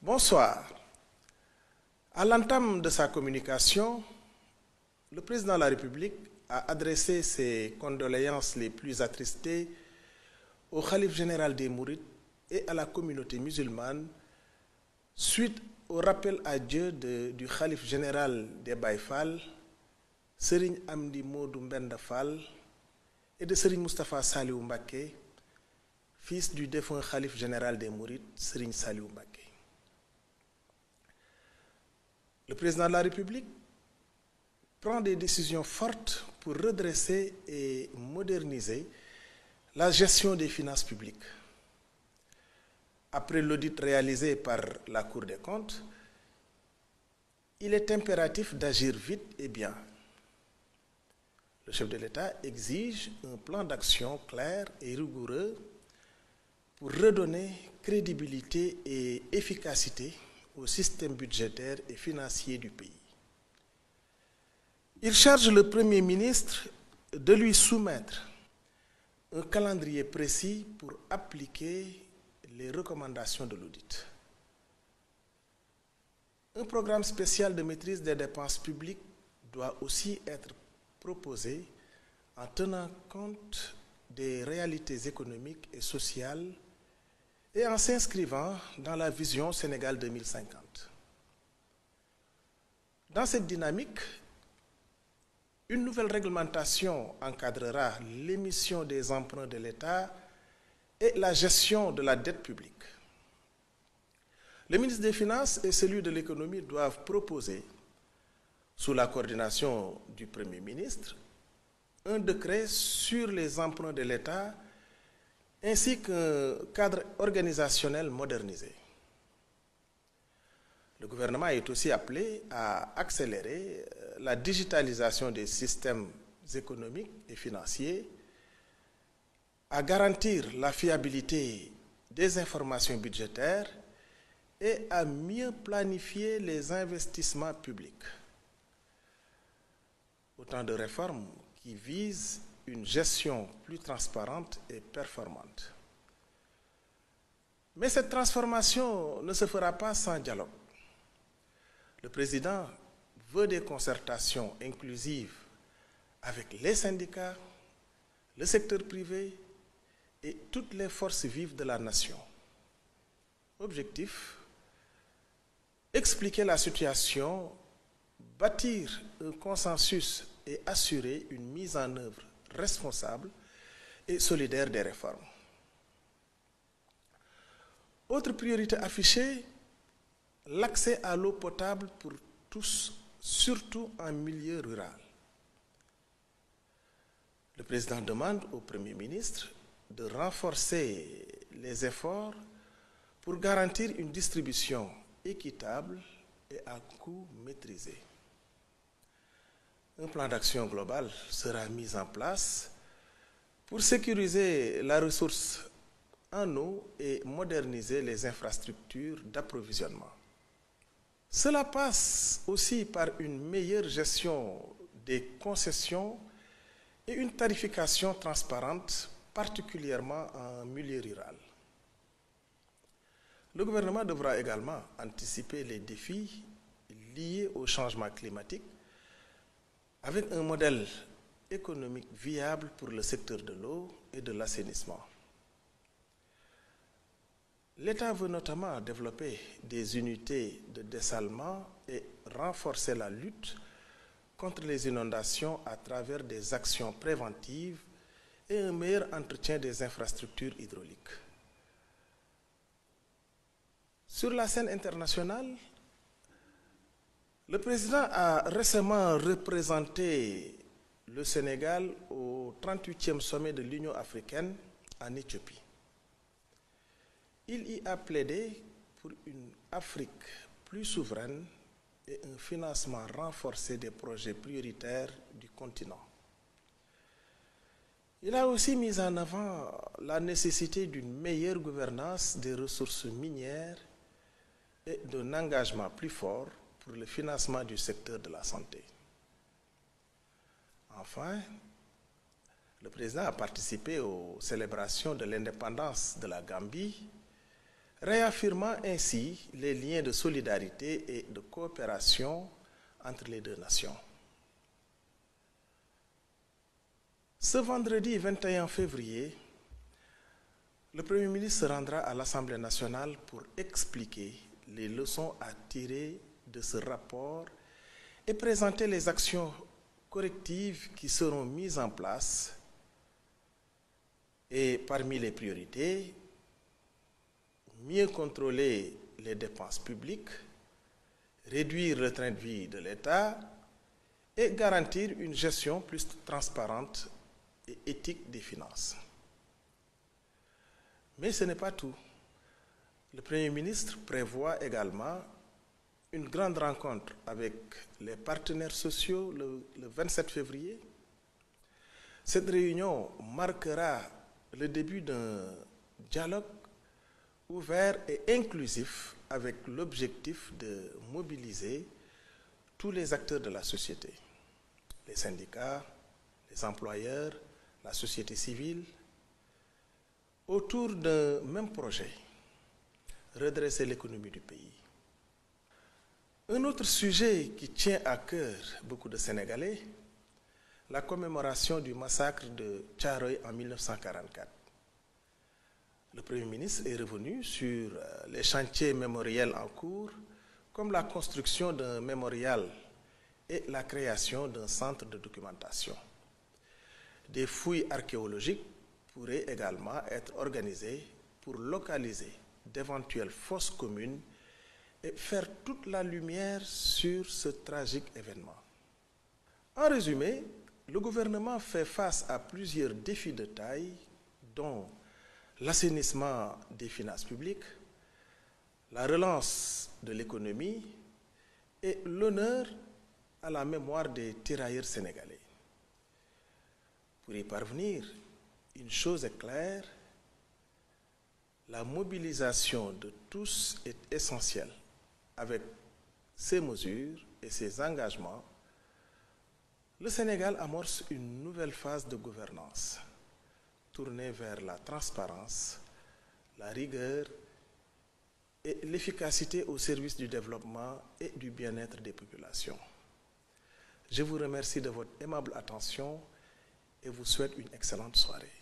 Bonsoir. À l'entame de sa communication, le président de la République a adressé ses condoléances les plus attristées au khalife général des Mourides et à la communauté musulmane suite au rappel à Dieu du khalife général des Baye Fall, Serigne Amdi Modou Mbenda Fall, et de Serigne Moustapha Saliou Mbacké, fils du défunt khalife général des Mourides, Serigne Saliou Mbacké. Le président de la République prend des décisions fortes pour redresser et moderniser la gestion des finances publiques. Après l'audit réalisé par la Cour des comptes, il est impératif d'agir vite et bien. Le chef de l'État exige un plan d'action clair et rigoureux pour redonner crédibilité et efficacité au système budgétaire et financier du pays. Il charge le Premier ministre de lui soumettre un calendrier précis pour appliquer les recommandations de l'audit. Un programme spécial de maîtrise des dépenses publiques doit aussi être proposé en tenant compte des réalités économiques et sociales et en s'inscrivant dans la vision Sénégal 2050. Dans cette dynamique, une nouvelle réglementation encadrera l'émission des emprunts de l'État et la gestion de la dette publique. Le ministre des Finances et celui de l'Économie doivent proposer, sous la coordination du Premier ministre, un décret sur les emprunts de l'État ainsi qu'un cadre organisationnel modernisé. Le gouvernement est aussi appelé à accélérer la digitalisation des systèmes économiques et financiers, à garantir la fiabilité des informations budgétaires et à mieux planifier les investissements publics. Autant de réformes qui visent une gestion plus transparente et performante. Mais cette transformation ne se fera pas sans dialogue. Le président veut des concertations inclusives avec les syndicats, le secteur privé et toutes les forces vives de la nation. Objectif: expliquer la situation, bâtir un consensus et assurer une mise en œuvre responsable et solidaire des réformes. Autre priorité affichée, l'accès à l'eau potable pour tous, surtout en milieu rural. Le président demande au Premier ministre de renforcer les efforts pour garantir une distribution équitable et à coût maîtrisé. Un plan d'action global sera mis en place pour sécuriser la ressource en eau et moderniser les infrastructures d'approvisionnement. Cela passe aussi par une meilleure gestion des concessions et une tarification transparente, particulièrement en milieu rural. Le gouvernement devra également anticiper les défis liés au changement climatique avec un modèle économique viable pour le secteur de l'eau et de l'assainissement. L'État veut notamment développer des unités de dessalement et renforcer la lutte contre les inondations à travers des actions préventives et un meilleur entretien des infrastructures hydrauliques. Sur la scène internationale, le président a récemment représenté le Sénégal au 38e sommet de l'Union africaine en Éthiopie. Il y a plaidé pour une Afrique plus souveraine et un financement renforcé des projets prioritaires du continent. Il a aussi mis en avant la nécessité d'une meilleure gouvernance des ressources minières et d'un engagement plus fort pour le financement du secteur de la santé. Enfin, le président a participé aux célébrations de l'indépendance de la Gambie réaffirmant ainsi les liens de solidarité et de coopération entre les deux nations. Ce vendredi 21 février, le Premier ministre se rendra à l'Assemblée nationale pour expliquer les leçons à tirer de ce rapport et présenter les actions correctives qui seront mises en place. Et parmi les priorités, mieux contrôler les dépenses publiques, réduire le train de vie de l'État et garantir une gestion plus transparente et éthique des finances. Mais ce n'est pas tout. Le Premier ministre prévoit également une grande rencontre avec les partenaires sociaux le 27 février. Cette réunion marquera le début d'un dialogue ouvert et inclusif avec l'objectif de mobiliser tous les acteurs de la société, les syndicats, les employeurs, la société civile, autour d'un même projet, redresser l'économie du pays. Un autre sujet qui tient à cœur beaucoup de Sénégalais, la commémoration du massacre de Thiaroye en 1944. Le Premier ministre est revenu sur les chantiers mémoriels en cours, comme la construction d'un mémorial et la création d'un centre de documentation. Des fouilles archéologiques pourraient également être organisées pour localiser d'éventuelles fosses communes et faire toute la lumière sur ce tragique événement. En résumé, le gouvernement fait face à plusieurs défis de taille, dont l'assainissement des finances publiques, la relance de l'économie et l'honneur à la mémoire des tirailleurs sénégalais. Pour y parvenir, une chose est claire, la mobilisation de tous est essentielle. Avec ces mesures et ces engagements, le Sénégal amorce une nouvelle phase de gouvernance, tournée vers la transparence, la rigueur et l'efficacité au service du développement et du bien-être des populations. Je vous remercie de votre aimable attention et vous souhaite une excellente soirée.